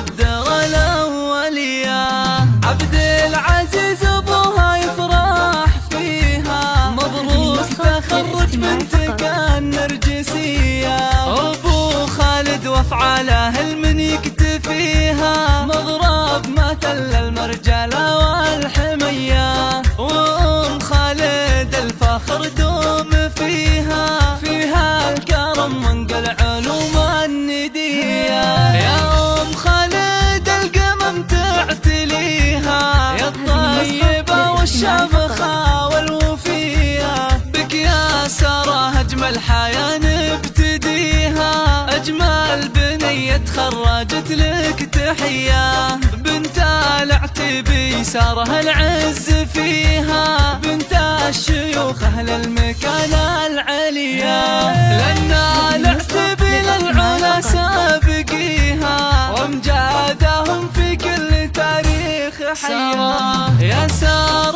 الدرى الأولية. عبد العزيز أبوها يفرح فيها، مبروك تخرج بنتك النرجسية. أبو خالد وأفعاله المن يكتفيها، مضرب مثل المرجلة والحمية. وأم خالد الفخر دوم فيها، فيها الكرم منقل علوم الندية. يا أم خالد القمم تعتليها، يا الطيبة والشامخة والوفية. بك يا سارة أجمل حياة نبتديها، أجمل بنية تخرجت لك تحية. بنت العتبي سارة العز فيها، بنت الشيوخ أهل المكانة العليا. لأن العتبي للعلا سابقيها، وامجادهم في كل تاريخ حيا. يا سارة